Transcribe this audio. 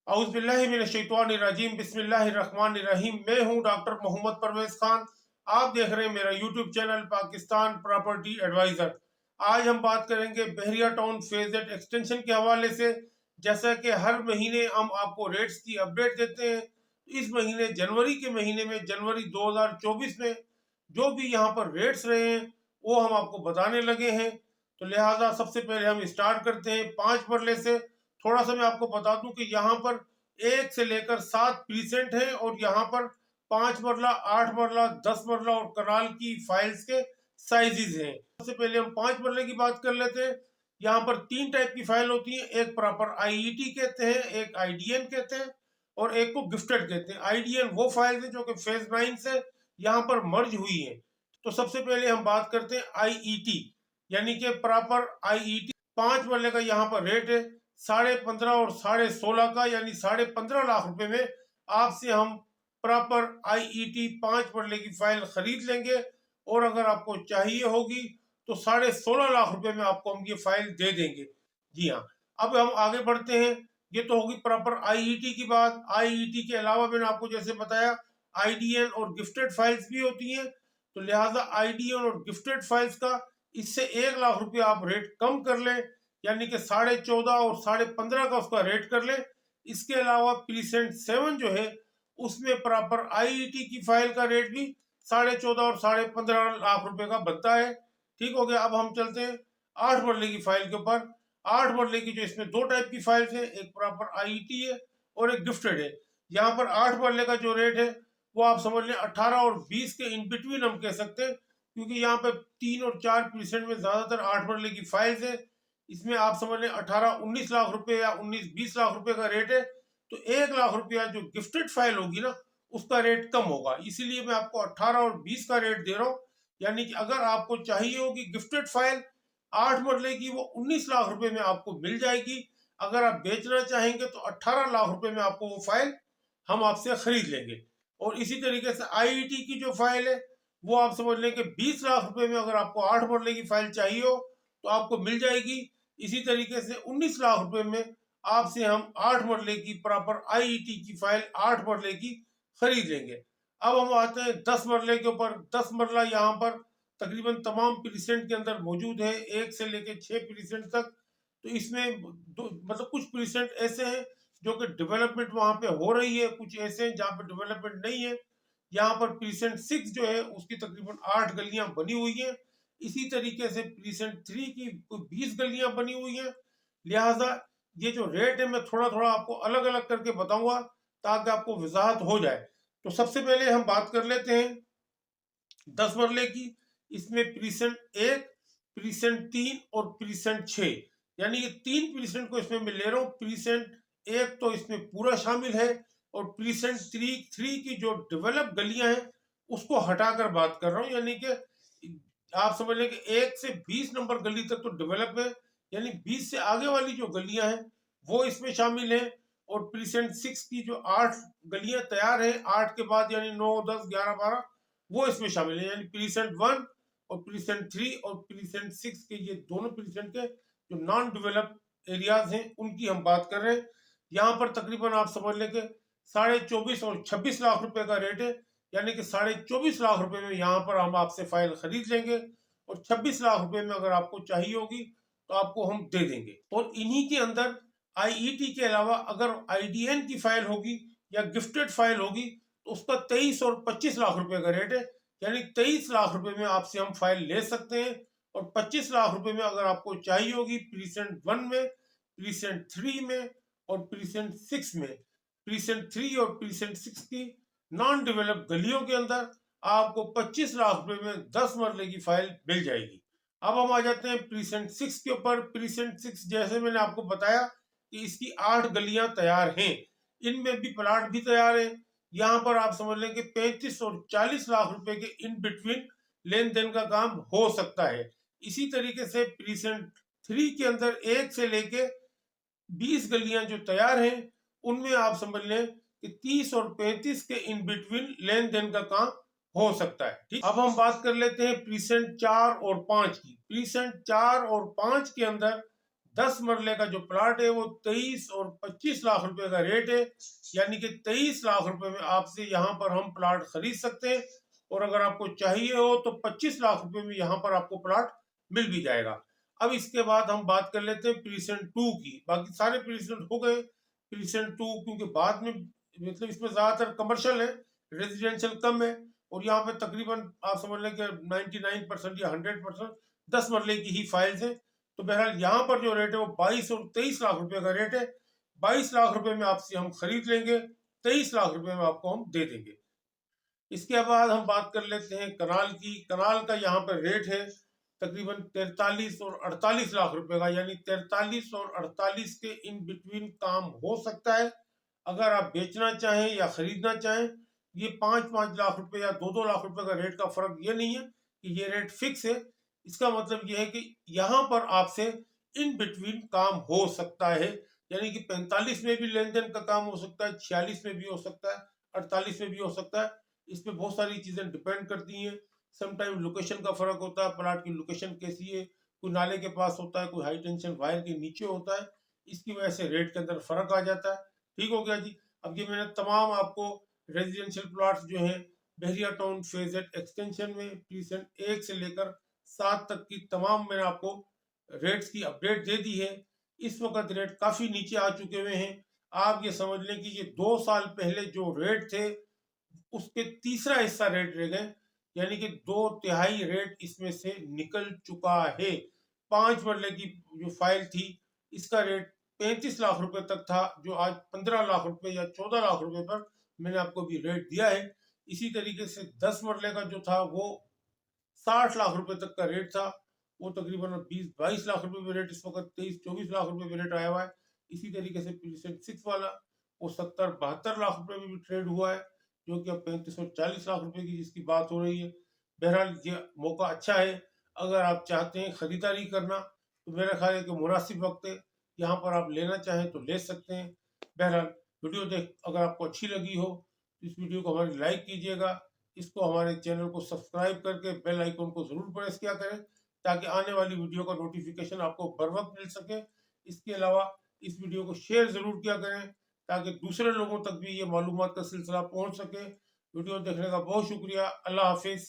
औज़ुबिल्लाहिमिनश्शैतानिर्रजीम बिस्मिल्लाहिर्रहमानिर्रहीम। मैं हूं डॉक्टर मोहम्मद परवेज खान। आप देख रहे हैं मेरा YouTube channel Pakistan property advisor. आज हम बात करेंगे Bahria Town phase eight extension के हवाले से। जैसा कि हर महीने हम आपको रेट्स की अपडेट देते हैं, इस महीने जनवरी के महीने में, जनवरी 2024 में जो भी यहाँ पर रेट्स रहे हैं वो हम आपको बताने लगे हैं। तो लिहाजा सबसे पहले हम स्टार्ट करते हैं 5 मरले से। थोड़ा सा मैं आपको बता दूं कि यहाँ पर 1 से लेकर 7 प्रीसेंट है और यहाँ पर 5 मरला, 8 मरला, 10 मरला और कनाल की फाइल्स के साइजेस हैं। सबसे पहले हम 5 मरले की बात कर लेते हैं। यहाँ पर 3 टाइप की फाइल होती है, एक प्रॉपर आईईटी कहते हैं, एक आईडीएन कहते हैं और एक को गिफ्टेड कहते हैं। आईडीएन वो फाइल है जो कि फेज 9 से यहाँ पर मर्ज हुई है। तो सबसे पहले हम बात करते हैं आईईटी यानी कि प्रॉपर आईईटी। 5 मरले का यहाँ पर रेट है 15.5 और 16.5 का, यानी 15.5 लाख रुपए में आपसे हम प्रॉपर आईईटी 5 मरले की फाइल खरीद लेंगे। और अगर आपको चाहिए होगी तो 16.5 लाख रुपए में आपको हम ये फाइल दे देंगे। जी हाँ, अब हम आगे बढ़ते हैं। ये तो होगी प्रॉपर आईईटी की बात। आईईटी के अलावा मैंने आपको जैसे बताया आईडीएन और गिफ्टेड फाइल्स भी होती हैं। तो लिहाजा आईडीएन और गिफ्टेड फाइल्स का इससे 1 लाख रुपया आप रेट कम कर लें, यानी कि 14.5 और 15.5 का उसका रेट कर ले। इसके अलावा प्रीसेंट 7 जो है उसमें प्रॉपर आईईटी की फाइल का रेट भी 14.5 और 15.5 लाख रुपए का बनता है। ठीक हो गया। अब हम चलते हैं 8 मरले की फाइल के ऊपर। 8 मरले की जो इसमें 2 टाइप की फाइल्स है, एक प्रॉपर आईईटी है और एक गिफ्टेड है। यहाँ पर 8 मरले का जो रेट है वो आप समझ लें 18 और 20 के इन बिटवीन हम कह सकते हैं, क्योंकि यहाँ पे 3 और 4% में ज्यादातर 8 मरले की फाइल्स है। इसमें आप समझ लें 18-19 लाख रुपए या 19-20 लाख रुपए का रेट है। तो 1 लाख रुपया जो गिफ्टेड फाइल होगी ना उसका रेट कम होगा, इसीलिए मैं आपको 18 और 20 का रेट दे रहा हूँ। यानी कि अगर आपको चाहिए होगी गिफ्टेड फाइल 8 मरले की, वो 19 लाख रुपए में आपको मिल जाएगी। अगर आप बेचना चाहेंगे तो 18 लाख रुपए में आपको वो फाइल हम आपसे खरीद लेंगे। और इसी तरीके से आईईटी की जो फाइल है वो आप समझ लें कि 20 लाख रुपए में अगर आपको 8 मरले की फाइल चाहिए हो तो आपको मिल जाएगी। इसी तरीके से 19 लाख रुपए में आपसे हम 8 मरले की प्रॉपर आईईटी की फाइल 8 मरले की खरीद लेंगे। अब हम आते हैं 10 मरले के ऊपर। 10 मरला यहाँ पर तकरीबन तमाम प्रीसेंट के अंदर मौजूद है, 1 से लेकर 6 प्रीसेंट तक। तो इसमें मतलब कुछ प्रीसेंट ऐसे हैं जो कि डेवलपमेंट वहां पे हो रही है, कुछ ऐसे हैं जहाँ पे डेवलपमेंट नहीं है। यहाँ पर प्रीसेंट 6 जो है उसकी तकरीबन 8 गलियां बनी हुई हैं। इसी तरीके से प्रीसेंट 3 की 20 गलियां बनी हुई हैं। लिहाजा ये जो रेट है मैं थोड़ा थोड़ा आपको अलग अलग करके बताऊंगा ताकि आपको वजाहत हो जाए। तो सबसे पहले हम बात कर लेते हैं 10 मरले की। इसमें प्रीसेंट 1, प्रीसेंट 3 और प्रीसेंट 6, यानी ये 3 प्रीसेंट को इसमें मैं ले रहा हूँ। प्रीसेंट 1 तो इसमें पूरा शामिल है और प्रीसेंट 3 की जो डेवलप गलियां हैं उसको हटाकर बात कर रहा हूँ। यानी कि आप समझ लें कि 1 से 20 नंबर गली तक तो डेवलप है, यानी 20 से आगे वाली जो गलियां हैं वो इसमें शामिल है। और प्रीसेंट 6 की जो 8 गलियां तैयार है, 8 के बाद यानी 9, 10, 11, 12 वो इसमें शामिल है। यानी प्रीसेंट 1 और प्रीसेंट 3 और प्रीसेंट 6 के ये दोनों प्रीसेंट के जो नॉन डेवलप एरियाज हैं उनकी हम बात कर रहे हैं। यहाँ पर तकरीबन आप समझ लें कि 24.5 और 26 लाख रुपए का रेट है। यानी कि 24.5 लाख रुपए में यहाँ पर हम आपसे फाइल खरीद लेंगे और 26 लाख रुपए में अगर आपको चाहिए होगी तो आपको हम दे देंगे। और इन्हीं के अंदर आईईटी के अलावा अगर आईडीएन की फाइल होगी या गिफ्टेड फाइल होगी तो उसका 23 और 25 लाख रुपए का रेट है। यानी 23 लाख रुपए में आपसे हम फाइल ले सकते हैं और 25 लाख रुपए में अगर आपको चाहिए होगी प्रीसेंट 1 में, प्रीसेंट 3 में और प्रीसेंट 6 में। प्रीसेंट 3 और प्रीसेंट 6 की नॉन डेवलप गलियों के अंदर आपको 25 लाख रुपए में 10 मरले की फाइल मिल जाएगी। अब हम आ जाते हैं प्रीसेंट 6 के ऊपर। प्रीसेंट 6 जैसे मैंने आपको बताया कि इसकी 8 गलियां तैयार हैं, इनमें भी प्लाट भी तैयार है। यहाँ पर आप समझ लें कि 35 और 40 लाख रुपए के इन बिटवीन लेन देन का काम हो सकता है। इसी तरीके से प्रीसेंट 3 के अंदर 1 से लेके 20 गलियां जो तैयार हैं उनमें आप समझ लें कि 30 और 35 के इन बिटवीन लेन देन का काम हो सकता है। ठीक, अब हम बात कर लेते हैं प्रीसेंट 4 और 5 की। प्रीसेंट 4 और 5 के अंदर 10 मरले का जो प्लाट है वो 23 और 25 लाख रुपए का रेट है, यानी कि 23 लाख रुपए में आपसे यहाँ पर हम प्लाट खरीद सकते हैं। और अगर आपको चाहिए हो तो 25 लाख रुपए में यहाँ पर आपको प्लाट मिल भी जाएगा। अब इसके बाद हम बात कर लेते हैं प्रीसेंट 2 की। बाकी सारे प्रीसेंट हो गए। प्रीसेंट 2 क्योंकि बाद में मतलब इसमें ज्यादातर कमर्शियल है, रेजिडेंशियल कम है, और यहाँ पे तकरीबन आप समझ लें कि 99% या 100% 10 मरले की ही फाइल्स हैं। तो बहरहाल यहाँ पर जो रेट है वो 22 और 23 लाख रुपए का रेट है। 22 लाख रुपए में आपसे हम खरीद लेंगे, 23 लाख रुपए में आपको हम दे देंगे। इसके बाद हम बात कर लेते हैं कनाल की। कनाल का यहाँ पर रेट है तकरीबन 43 और 48 लाख रुपए का, यानी 43 और 48 के इन बिटवीन काम हो सकता है। अगर आप बेचना चाहें या खरीदना चाहें, ये 5-5 लाख रुपए या 2-2 लाख रुपए का रेट का फर्क ये नहीं है कि ये रेट फिक्स है। इसका मतलब ये है कि यहाँ पर आपसे इन बिटवीन काम हो सकता है, यानी कि 45 में भी लेन देन का काम हो सकता है, 46 में भी हो सकता है, 48 में भी हो सकता है। इस पे बहुत सारी चीजें डिपेंड करती हैं। समटाइम लोकेशन का फर्क होता है, प्लाट की लोकेशन कैसी है, कोई नाले के पास होता है, कोई हाई टेंशन वायर के नीचे होता है, इसकी वजह से रेट के अंदर फर्क आ जाता है। ठीक हो गया जी। अब ये मैंने तमाम आपको रेजिडेंशियल प्लॉट्स जो हैं बहरिया टाउन फेजेड एक्सटेंशन में प्रीसेंट 1 से लेकर 7 तक की तमाम मैंने आपको रेट्स की अपडेट दे दी है। इस वक्त रेट काफी नीचे आ चुके हुए हैं। आप ये समझ लें कि ये 2 साल पहले जो रेट थे उसके तीसरा हिस्सा रेट रह गए, यानी कि 2/3 रेट इसमें से निकल चुका है। 5 मरले की जो फाइल थी इसका रेट 35 लाख रुपए तक था, जो आज 15 लाख रुपए या 14 लाख रुपए पर मैंने आपको भी रेट दिया है। इसी तरीके से 10 मरले का जो था वो 60 लाख रुपए तक का रेट था, वो तकरीबन 20-22 लाख रुपए में रेट इस वक्त 23-24 लाख रुपए में रेट आया हुआ है। इसी तरीके से प्रीसेंट 6 वाला वो 70-72 लाख रुपए में भी ट्रेड हुआ है, जो कि अब 35 और 40 लाख रुपए की जिसकी बात हो रही है। बहरहाल ये मौका अच्छा है, अगर आप चाहते हैं खरीदारी करना तो मेरा ख्याल है कि मुनासिब वक्त है, यहाँ पर आप लेना चाहें तो ले सकते हैं। बहरहाल वीडियो देख अगर आपको अच्छी लगी हो तो इस वीडियो को हमारी लाइक कीजिएगा, इसको हमारे चैनल को सब्सक्राइब करके बेल आइकन को जरूर प्रेस किया करें, ताकि आने वाली वीडियो का नोटिफिकेशन आपको बर वक्त मिल सके। इसके अलावा इस वीडियो को शेयर जरूर किया करें, ताकि दूसरे लोगों तक भी ये मालूमात का सिलसिला पहुंच सके। वीडियो देखने का बहुत शुक्रिया। अल्लाह हाफिज।